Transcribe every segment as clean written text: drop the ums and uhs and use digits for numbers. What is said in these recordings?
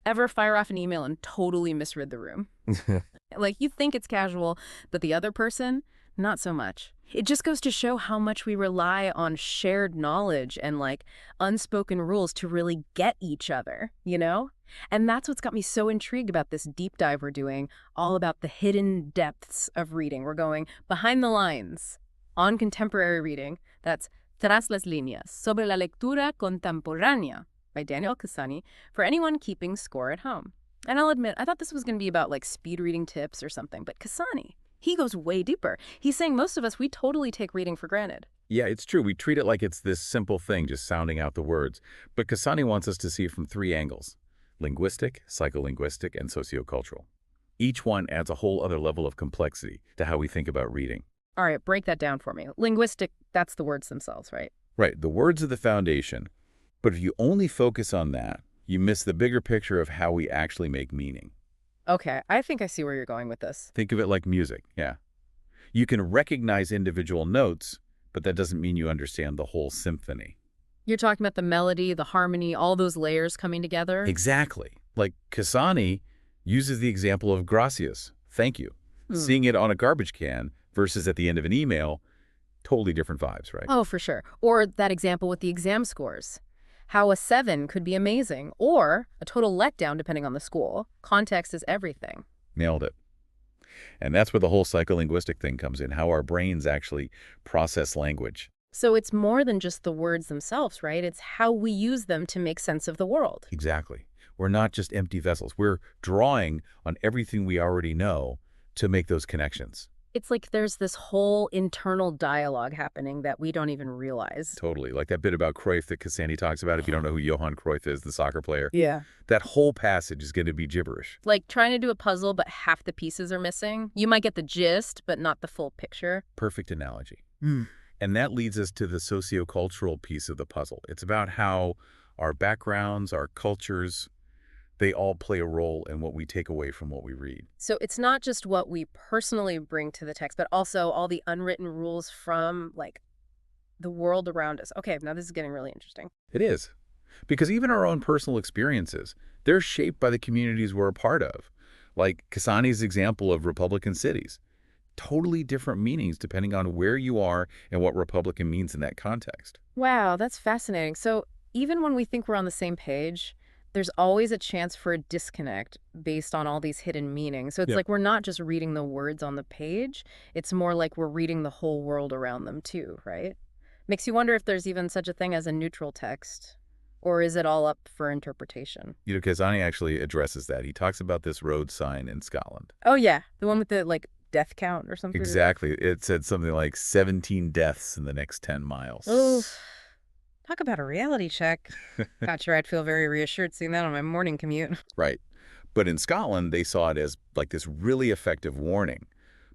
Ever fire off an email and totally misread the room? Like, you think it's casual, but the other person, not so much. It just goes to show how much we rely on shared knowledge and, like, unspoken rules to really get each other, you know? And that's what's got me so intrigued about this deep dive we're doing, all about the hidden depths of reading. We're going behind the lines on contemporary reading. That's Tras las líneas, sobre la lectura contemporánea by Daniel Cassany, for anyone keeping score at home. And I'll admit, I thought this was going to be about like speed reading tips or something, but Cassany, he goes way deeper. He's saying most of us, we totally take reading for granted. Yeah, it's true. We treat it like it's this simple thing, just sounding out the words. But Cassany wants us to see it from 3 angles: linguistic, psycholinguistic, and sociocultural. Each one adds a whole other level of complexity to how we think about reading. All right, break that down for me. Linguistic, that's the words themselves, right? Right, the words are the foundation. But if you only focus on that, you miss the bigger picture of how we actually make meaning. Okay, I think I see where you're going with this. Think of it like music, yeah. You can recognize individual notes, but that doesn't mean you understand the whole symphony. You're talking about the melody, the harmony, all those layers coming together? Exactly. Like Cassany uses the example of gracias, thank you. Seeing it on a garbage can versus at the end of an email, totally different vibes, right? Oh, for sure. Or that example with the exam scores. How a 7 could be amazing, or a total letdown depending on the school. Context is everything. Nailed it. And that's where the whole psycholinguistic thing comes in, how our brains actually process language. So it's more than just the words themselves, right? It's how we use them to make sense of the world. Exactly. We're not just empty vessels. We're drawing on everything we already know to make those connections. It's like there's this whole internal dialogue happening that we don't even realize. Totally. Like that bit about Cruyff that Cassany talks about, if you don't know who Johan Cruyff is, the soccer player. Yeah. That whole passage is going to be gibberish. Like trying to do a puzzle, but half the pieces are missing. You might get the gist, but not the full picture. Perfect analogy. And that leads us to the sociocultural piece of the puzzle. It's about how our backgrounds, our cultures, they all play a role in what we take away from what we read. So it's not just what we personally bring to the text, but also all the unwritten rules from, like, the world around us. Okay, now this is getting really interesting. It is. Because even our own personal experiences, they're shaped by the communities we're a part of. Like Cassany's example of Republican cities. Totally different meanings depending on where you are and what Republican means in that context. Wow, that's fascinating. So even when we think we're on the same page, there's always a chance for a disconnect based on all these hidden meanings. So it's like we're not just reading the words on the page. It's more like we're reading the whole world around them too, right? Makes you wonder if there's even such a thing as a neutral text, or is it all up for interpretation? You know, Cassany actually addresses that. He talks about this road sign in Scotland. Oh, yeah. The one with the, like, death count or something? Exactly. It said something like 17 deaths in the next 10 miles. Oh, talk about a reality check. Not sure I'd feel very reassured seeing that on my morning commute. Right. But in Scotland, they saw it as like this really effective warning.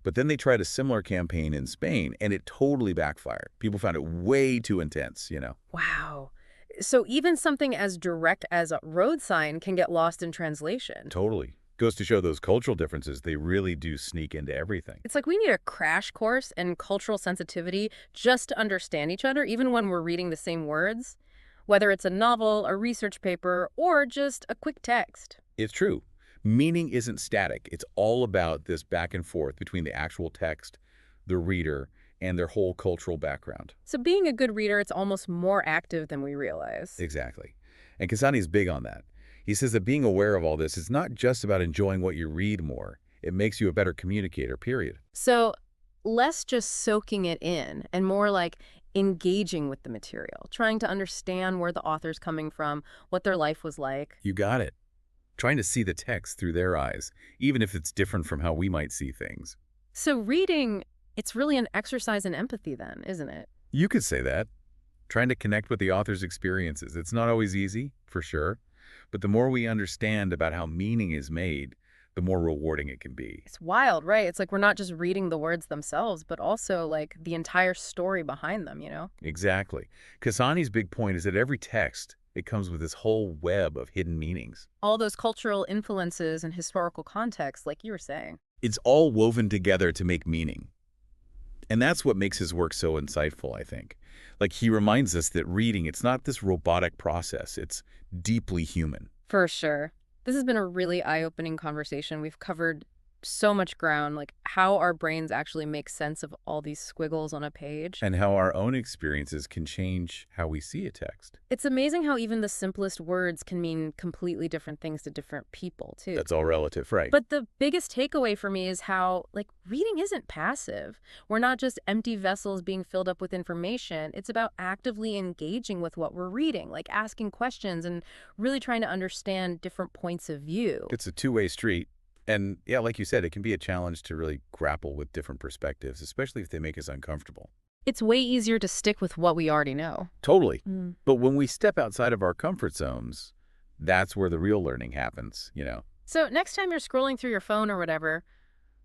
But then they tried a similar campaign in Spain, and it totally backfired. People found it way too intense, you know. Wow. So even something as direct as a road sign can get lost in translation. Totally. Goes to show those cultural differences, they really do sneak into everything. It's like we need a crash course in cultural sensitivity just to understand each other, even when we're reading the same words, whether it's a novel, a research paper, or just a quick text. It's true. Meaning isn't static. It's all about this back and forth between the actual text, the reader, and their whole cultural background. So being a good reader, it's almost more active than we realize. Exactly. And Cassany's big on that. He says that being aware of all this is not just about enjoying what you read more. It makes you a better communicator, period. So less just soaking it in and more like engaging with the material, trying to understand where the author's coming from, what their life was like. You got it. Trying to see the text through their eyes, even if it's different from how we might see things. So reading, it's really an exercise in empathy then, isn't it? You could say that. Trying to connect with the author's experiences. It's not always easy, for sure. But the more we understand about how meaning is made, the more rewarding it can be. It's wild, right? It's like we're not just reading the words themselves, but also like the entire story behind them, you know? Exactly. Cassany's big point is that every text, it comes with this whole web of hidden meanings. All those cultural influences and historical context, like you were saying. It's all woven together to make meaning. And that's what makes his work so insightful, I think. Like, he reminds us that reading, it's not this robotic process. It's deeply human. For sure. This has been a really eye-opening conversation. We've covered so much ground, like how our brains actually make sense of all these squiggles on a page. And how our own experiences can change how we see a text. It's amazing how even the simplest words can mean completely different things to different people, too. That's all relative, right? But the biggest takeaway for me is how, like, reading isn't passive. We're not just empty vessels being filled up with information. It's about actively engaging with what we're reading, like asking questions and really trying to understand different points of view. It's a two-way street. And yeah, like you said, it can be a challenge to really grapple with different perspectives, especially if they make us uncomfortable. It's way easier to stick with what we already know. Totally. Mm. But when we step outside of our comfort zones, that's where the real learning happens. So next time you're scrolling through your phone or whatever,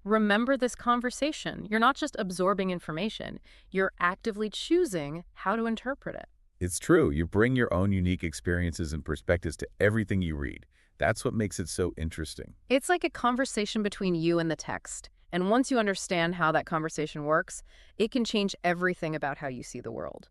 remember this conversation. You're not just absorbing information. You're actively choosing how to interpret it. It's true. You bring your own unique experiences and perspectives to everything you read. That's what makes it so interesting. It's like a conversation between you and the text. And once you understand how that conversation works, it can change everything about how you see the world.